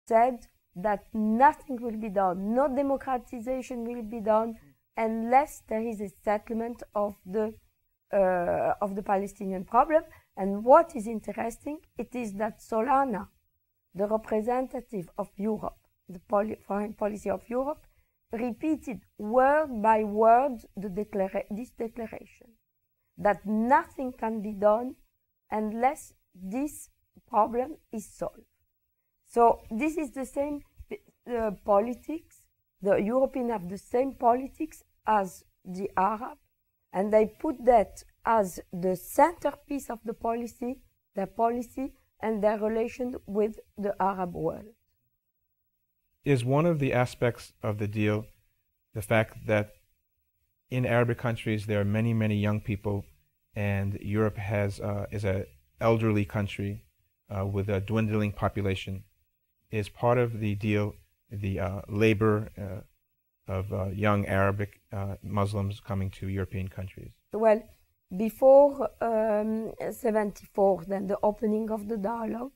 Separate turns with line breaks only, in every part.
said that nothing will be done, no democratization will be done unless there is a settlement of the Palestinian problem. And what is interesting, it is that Solana, the representative of Europe, the foreign policy of Europe, repeated word by word this declaration, that nothing can be done unless this problem is solved. So this is the same politics. The Europeans have the same politics as the Arab, and they put that as the centerpiece of the policy, their policy and their relation with the Arab world.
Is one of the aspects of the deal the fact that in Arabic countries there are many, many young people, and Europe is an elderly country with a dwindling population? Is part of the deal the labor of young Arabic Muslims coming to European countries?
Well, before 74, then the opening of the dialogue,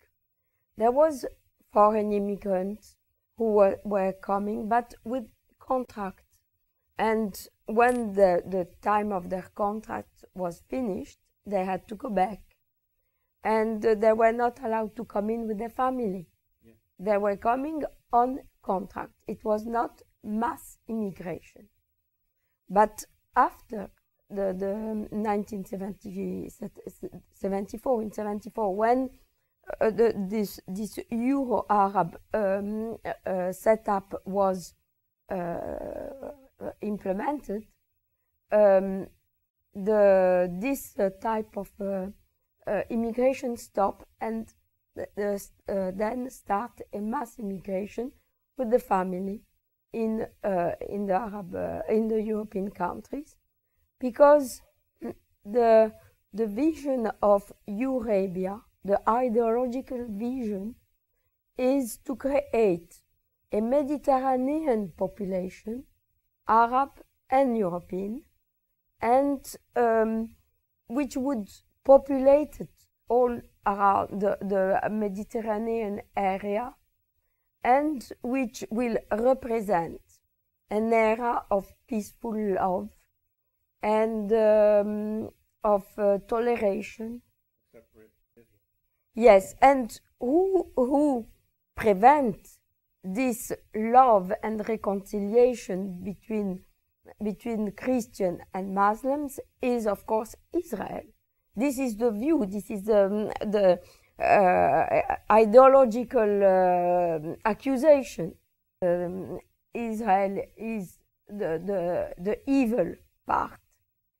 there was foreign immigrants who were coming, but with contracts. And when the time of their contract was finished, they had to go back. And they were not allowed to come in with their family. Yeah. They were coming on contract. It was not mass immigration. But after the 1974, when this Euro-Arab setup was implemented, this type of immigration stopped, and then start a mass immigration with the family in the European countries, because the vision of Eurabia, the ideological vision, is to create a Mediterranean population, Arab and European, and which would populate it all around the Mediterranean area, and which will represent an era of peaceful love and of toleration. Yes, and who prevent this love and reconciliation between Christian and Muslims is, of course, Israel. This is the view. This is the ideological accusation. Israel is the evil part,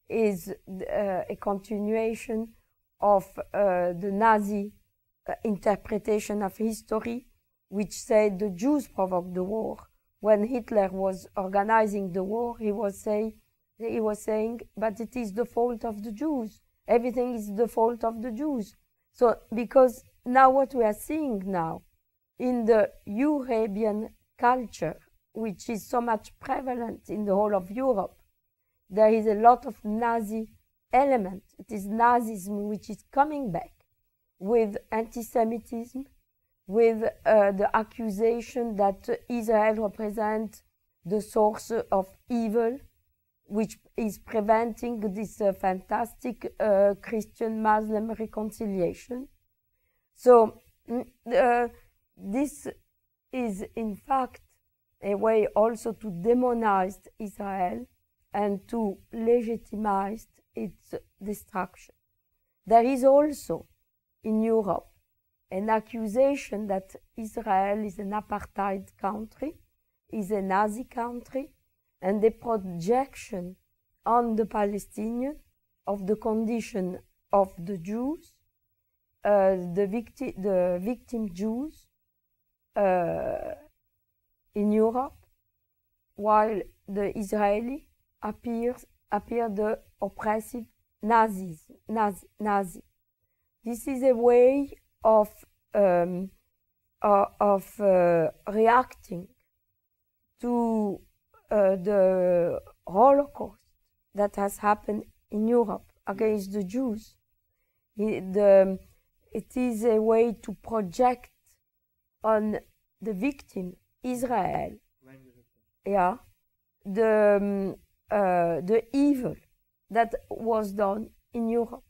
is a continuation of the Nazi interpretation of history, which said the Jews provoked the war. When Hitler was organizing the war, he was saying, but it is the fault of the Jews. Everything is the fault of the Jews. So, because now what we are seeing now in the Eurabian culture, which is so much prevalent in the whole of Europe, there is a lot of Nazi element. It is Nazism which is coming back with anti-Semitism, with the accusation that Israel represents the source of evil, which is preventing this fantastic Christian-Muslim reconciliation. So this is in fact a way also to demonize Israel and to legitimize its destruction. There is also in Europe an accusation that Israel is an apartheid country, is a Nazi country, and the projection on the Palestinian of the condition of the Jews, the victim Jews in Europe, while the Israeli appear the oppressive Nazi. This is a way of reacting to the Holocaust that has happened in Europe against the Jews. It is a way to project on the victim, Israel, yeah, the evil that was done in Europe,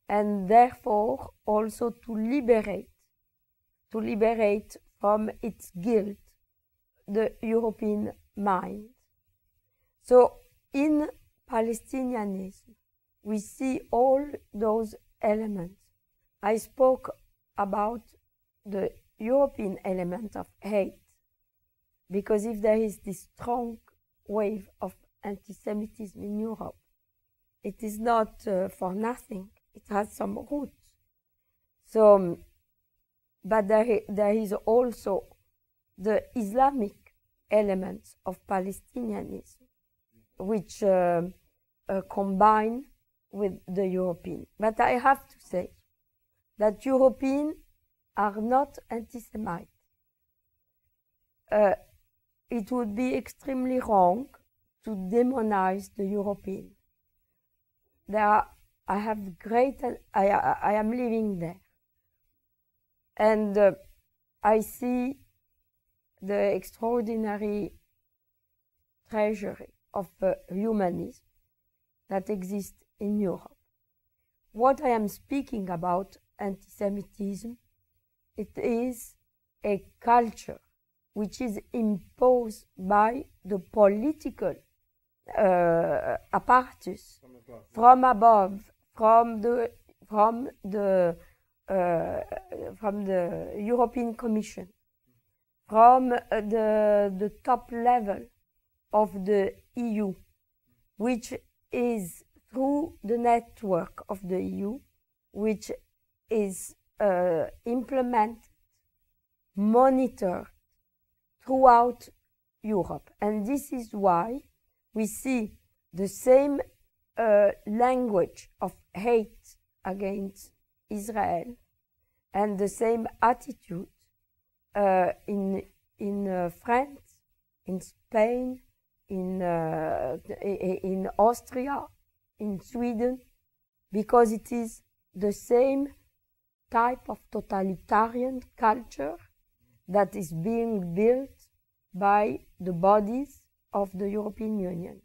and therefore also to liberate from its guilt the European mind. So in Palestinianism, we see all those elements. I spoke about the European element of hate, because if there is this strong wave of anti-Semitism in Europe, it is not for nothing. It has some roots. So, but there is also the Islamic elements of Palestinianism, which combine with the European. But I have to say that Europeans are not anti-Semite. It would be extremely wrong to demonize the European. I am living there, and I see the extraordinary treasury of humanism that exists in Europe. What I am speaking about, anti-Semitism, it is a culture which is imposed by the political apparatus from above, from the European Commission, from the top level of the EU, which is through the network of the EU, which is implemented, monitored throughout Europe. And this is why we see the same language of hate against Israel and the same attitude in France, in Spain, in Austria, in Sweden, because it is the same type of totalitarian culture that is being built by the bodies of the European Union.